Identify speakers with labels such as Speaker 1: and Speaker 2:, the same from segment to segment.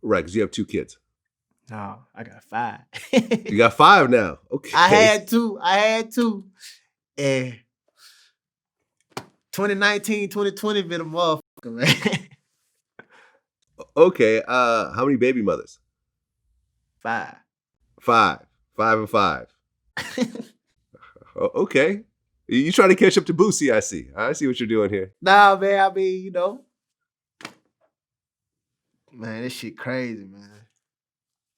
Speaker 1: Right, because you have 2 kids.
Speaker 2: No, I got 5.
Speaker 1: You got 5 now. Okay.
Speaker 2: I had two. And 2019, 2020 been a motherfucker, man.
Speaker 1: Okay. How many baby mothers?
Speaker 2: 5.
Speaker 1: 5. 5 and 5. Okay. You trying to catch up to Boosie, I see. I see what you're doing here.
Speaker 2: Nah, man, I mean, man, this shit crazy, man.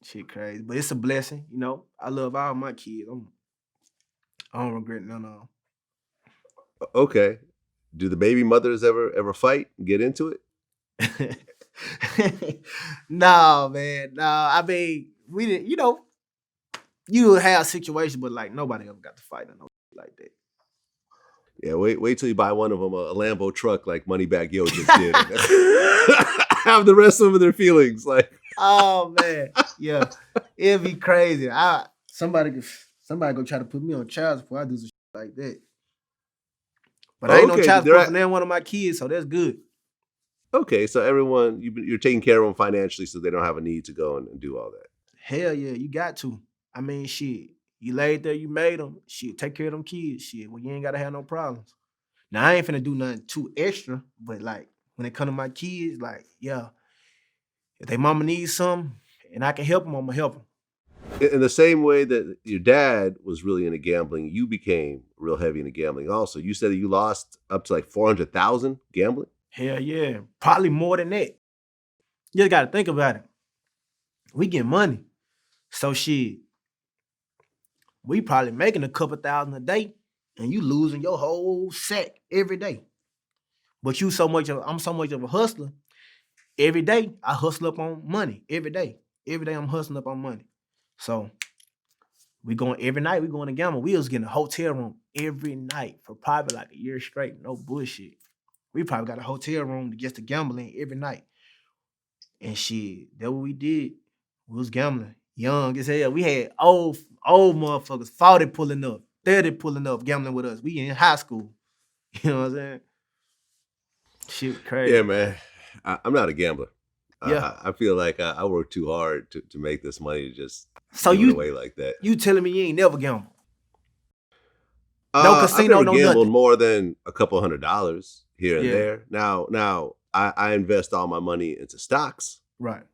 Speaker 2: Shit crazy. But it's a blessing, I love all my kids. I don't regret none of
Speaker 1: Okay. Do the baby mothers ever fight and get into it?
Speaker 2: them. No, man. No, I mean, we didn't, you have situations, but like nobody ever got to fight or no like that.
Speaker 1: Yeah, wait till you buy one of them a Lambo truck like Moneybagg Yo just did. Have the rest of them their feelings. Like,
Speaker 2: oh man, yeah, it'd be crazy. Somebody go try to put me on child support. I do some shit like that. But I ain't no child support from one of my kids, so that's good.
Speaker 1: Okay, so everyone, you're taking care of them financially so they don't have a need to go and do all that.
Speaker 2: Hell yeah, you got to. I mean, shit, you laid there, you made them. Shit, take care of them kids. Shit, well, you ain't got to have no problems. Now, I ain't finna do nothing too extra, but like, when it come to my kids, like, yeah, if they mama needs something and I can help them, I'm gonna help them.
Speaker 1: In the same way that your dad was really into gambling, you became real heavy into gambling also. You said that you lost up to like 400,000 gambling?
Speaker 2: Hell yeah, probably more than that. You just gotta think about it. We get money. So shit, we probably making a couple thousand a day and you losing your whole sack every day. But I'm so much of a hustler. Every day I hustle up on money. Every day I'm hustling up on money. So every night we going to gamble. We was getting a hotel room every night for probably like a year straight. No bullshit. We probably got a hotel room just to gamble in every night. And shit, that's what we did. We was gambling. Young as hell. We had old motherfuckers, 40 pulling up, 30 pulling up, gambling with us. We in high school. You know what I'm saying? Shit crazy.
Speaker 1: Yeah, man. I'm not a gambler.
Speaker 2: Yeah.
Speaker 1: I feel like I work too hard to make this money to just give it away like that.
Speaker 2: You telling me you ain't never gambled? No casino,
Speaker 1: I've never
Speaker 2: no
Speaker 1: gambled
Speaker 2: nothing.
Speaker 1: more than a couple $100 here and there. Now I invest all my money into stocks.
Speaker 2: Right.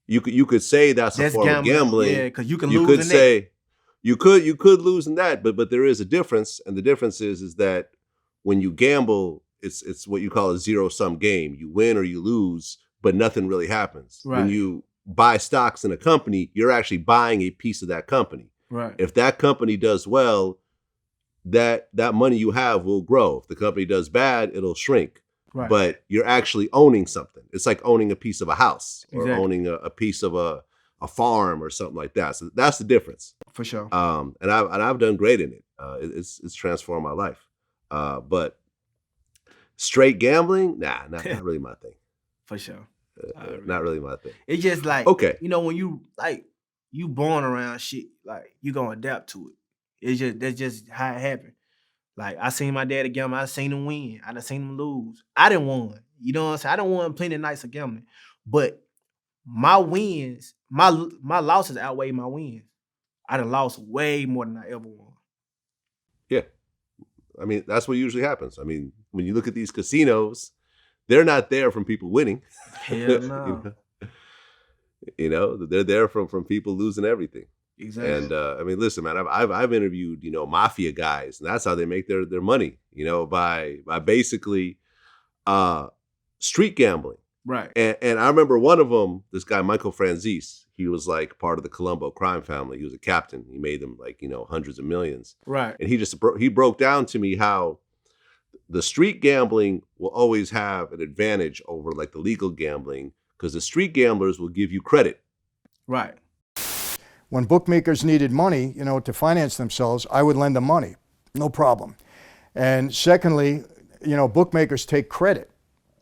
Speaker 1: You could say that's a form of gambling.
Speaker 2: Yeah, because you can lose in that.
Speaker 1: You could lose in that, but there is a difference, and the difference is that when you gamble, it's what you call a zero-sum game. You win or you lose, but nothing really happens.
Speaker 2: Right.
Speaker 1: When you buy stocks in a company, you're actually buying a piece of that company.
Speaker 2: Right.
Speaker 1: If that company does well, that money you have will grow. If the company does bad, it'll shrink.
Speaker 2: Right.
Speaker 1: But you're actually owning something. It's like owning a piece of a house or
Speaker 2: Exactly.
Speaker 1: owning a piece of a farm or something like that. So that's the difference.
Speaker 2: For sure.
Speaker 1: And I've done great in it. It's transformed my life. But straight gambling, not really my thing.
Speaker 2: For sure.
Speaker 1: Not really my thing.
Speaker 2: It's just like,
Speaker 1: okay.
Speaker 2: When you born around shit, like you gonna adapt to it. That's just how it happened. Like I seen my daddy gamble, I seen him win, I done seen him lose. I didn't won. You know what I'm saying? I done won plenty of nights of gambling. But my wins, my losses outweigh my wins. I done lost way more than I ever won.
Speaker 1: Yeah. I mean, that's what usually happens. I mean, when you look at these casinos, they're not there from people winning.
Speaker 2: Hell no.
Speaker 1: They're there from people losing everything.
Speaker 2: Exactly.
Speaker 1: And I mean, listen, man, I've interviewed, mafia guys, and that's how they make their money, by basically street gambling.
Speaker 2: Right.
Speaker 1: And I remember one of them, this guy, Michael Franzese, he was like part of the Colombo crime family. He was a captain. He made them like, hundreds of millions.
Speaker 2: Right.
Speaker 1: And he broke down to me how the street gambling will always have an advantage over like the legal gambling because the street gamblers will give you credit.
Speaker 2: Right.
Speaker 3: When bookmakers needed money, to finance themselves, I would lend them money, no problem. And secondly, bookmakers take credit.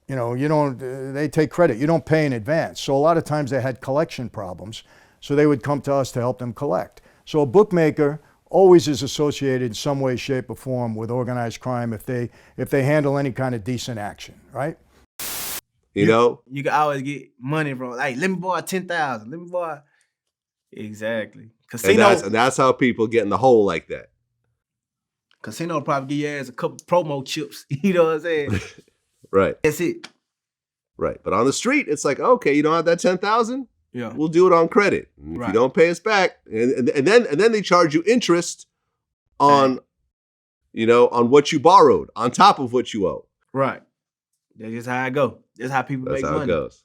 Speaker 3: They take credit. You don't pay in advance. So a lot of times they had collection problems. So they would come to us to help them collect. So a bookmaker always is associated in some way, shape, or form with organized crime if they handle any kind of decent action, right?
Speaker 1: You know?
Speaker 2: You can always get money from, hey, let me borrow 10,000. Let me borrow. Exactly.
Speaker 1: And that's how people get in the hole like that.
Speaker 2: Casino probably give your ass a couple promo chips. You know what I'm saying?
Speaker 1: Right.
Speaker 2: That's it.
Speaker 1: Right. But on the street, it's like, okay, you don't have that 10,000?
Speaker 2: Yeah.
Speaker 1: We'll do it on credit. And if
Speaker 2: Right.
Speaker 1: you don't pay us back, and then they charge you interest on, on what you borrowed, on top of what you owe.
Speaker 2: Right. That's just how it go. That's how people
Speaker 1: That's
Speaker 2: make
Speaker 1: how
Speaker 2: money.
Speaker 1: it goes.